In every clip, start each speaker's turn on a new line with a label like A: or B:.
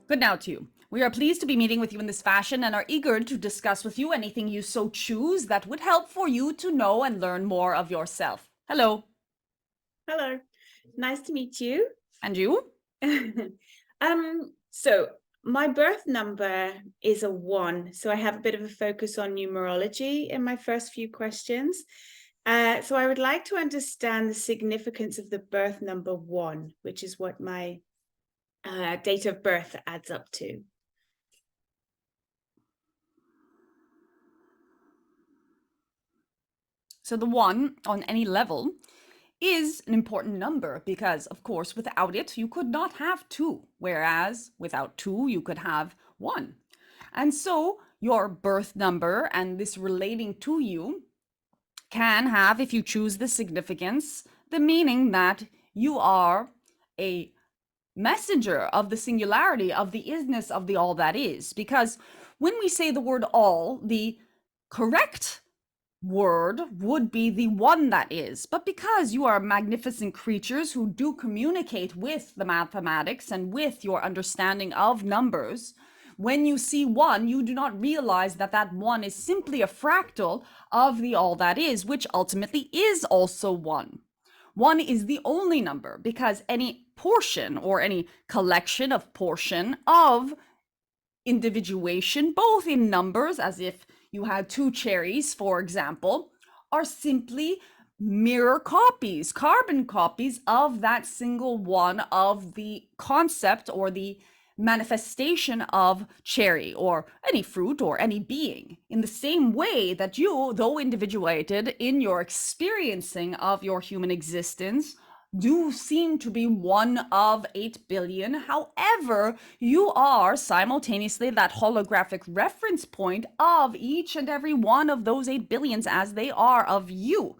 A: Good now to you. We are pleased to be meeting with you in this fashion and are eager to discuss with you anything you so choose that would help for you to know and learn more of yourself. Hello.
B: Hello, nice to meet you.
A: And you?
B: So my birth number is a 1, so I have a bit of a focus on numerology in my first few questions. So I would like to understand the significance of the birth number 1, which is what my date of birth adds up to.
A: So the 1 on any level is an important number because, of course, without it, you could not have 2, whereas without 2, you could have 1. And so your birth number and this relating to you can have, if you choose the significance, the meaning that you are a messenger of the singularity, of the isness of the all that is. Because when we say the word all, the correct word would be the one that is. But because you are magnificent creatures who do communicate with the mathematics and with your understanding of numbers, when you see 1, you do not realize that that 1 is simply a fractal of the all that is, which ultimately is also 1. 1 is the only number because any portion or any collection of portion of individuation, both in numbers, as if you had 2 cherries, for example, are simply mirror copies, carbon copies of that single one of the concept or the manifestation of cherry or any fruit or any being. In the same way that you, though individuated in your experiencing of your human existence, do seem to be one of 8 billion. However, you are simultaneously that holographic reference point of each and every one of those 8 billions as they are of you.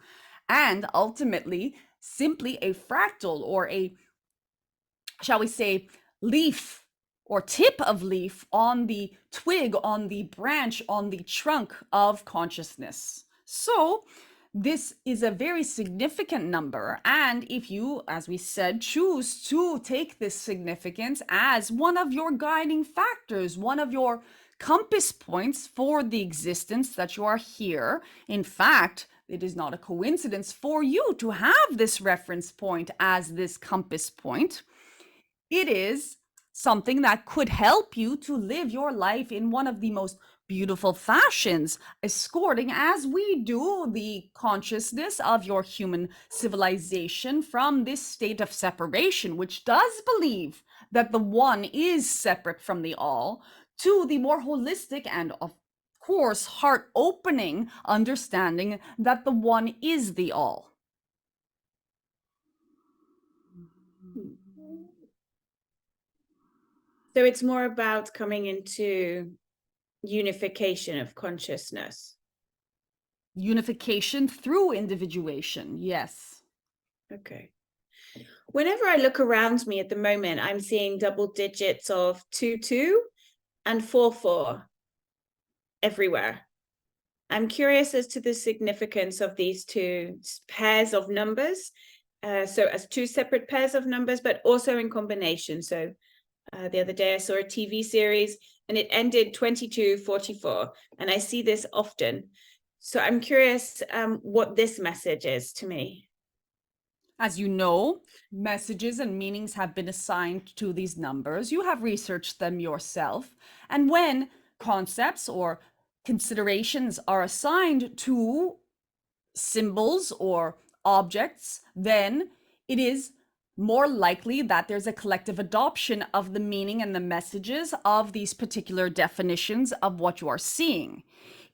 A: And ultimately, simply a fractal or a, shall we say, leaf or tip of leaf on the twig, on the branch, on the trunk of consciousness. So this is a very significant number. And if you, as we said, choose to take this significance as one of your guiding factors, one of your compass points for the existence that you are here, in fact, it is not a coincidence for you to have this reference point as this compass point. It is something that could help you to live your life in one of the most beautiful fashions, escorting as we do the consciousness of your human civilization from this state of separation, which does believe that the one is separate from the all, to the more holistic and, of course, heart opening understanding that the one is the all.
B: So it's more about coming into unification of consciousness.
A: Unification through individuation, yes.
B: Okay. Whenever I look around me at the moment, I'm seeing double digits of 2 2 and 4 4 everywhere. I'm curious as to the significance of these two pairs of numbers. So as two separate pairs of numbers, but also in combination. So the other day I saw a TV series and it ended 22:44, and I see this often. So I'm curious what this message is to me.
A: As you know, messages and meanings have been assigned to these numbers. You have researched them yourself. And when concepts or considerations are assigned to symbols or objects, then it is more likely that there's a collective adoption of the meaning and the messages of these particular definitions of what you are seeing.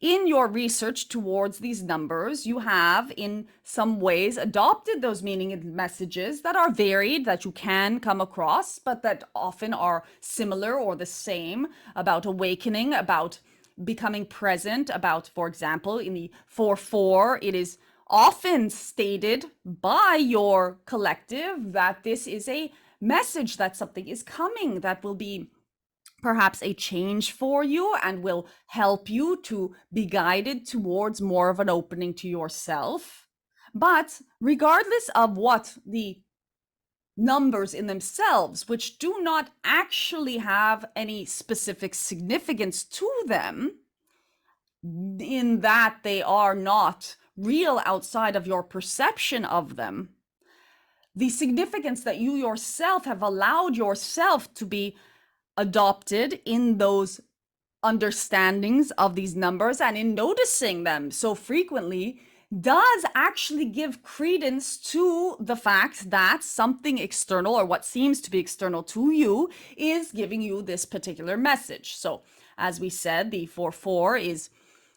A: In your research towards these numbers, you have in some ways adopted those meaning and messages that are varied, that you can come across, but that often are similar or the same about awakening, about becoming present, about, for example, in the 4-4, it is often stated by your collective that this is a message that something is coming that will be perhaps a change for you and will help you to be guided towards more of an opening to yourself. But regardless of what the numbers in themselves, which do not actually have any specific significance to them, in that they are not real outside of your perception of them. The significance that you yourself have allowed yourself to be adopted in those understandings of these numbers and in noticing them so frequently does actually give credence to the fact that something external, or what seems to be external to you, is giving you this particular message. So, as we said, the 4-4 is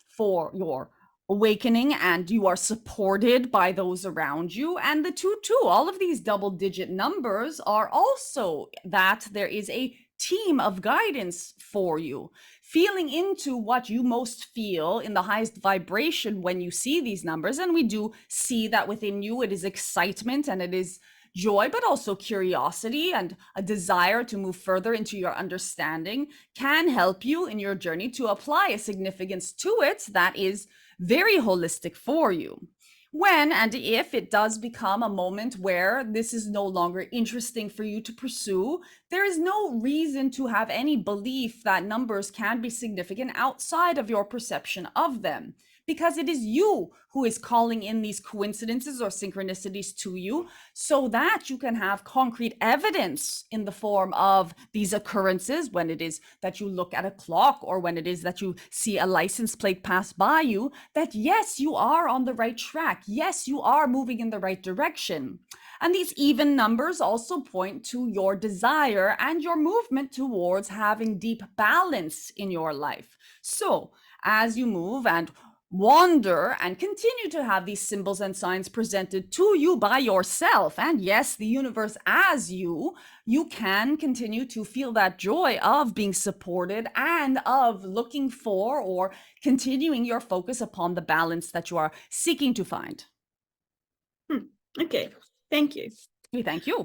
A: for your awakening, and you are supported by those around you. And the 2-2, all of these double digit numbers are also that there is a team of guidance for you, feeling into what you most feel in the highest vibration when you see these numbers. And we do see that within you, it is excitement and it is joy, but also curiosity and a desire to move further into your understanding can help you in your journey to apply a significance to it that is very holistic for you. When and if it does become a moment where this is no longer interesting for you to pursue, there is no reason to have any belief that numbers can be significant outside of your perception of them, because it is you who is calling in these coincidences or synchronicities to you so that you can have concrete evidence in the form of these occurrences, when it is that you look at a clock or when it is that you see a license plate pass by you, that yes, you are on the right track. Yes, you are moving in the right direction. And these even numbers also point to your desire and your movement towards having deep balance in your life. So as you move and wander and continue to have these symbols and signs presented to you by yourself, and yes, the universe as you can continue to feel that joy of being supported and of looking for or continuing your focus upon the balance that you are seeking to find.
B: Okay, thank you.
A: We thank you.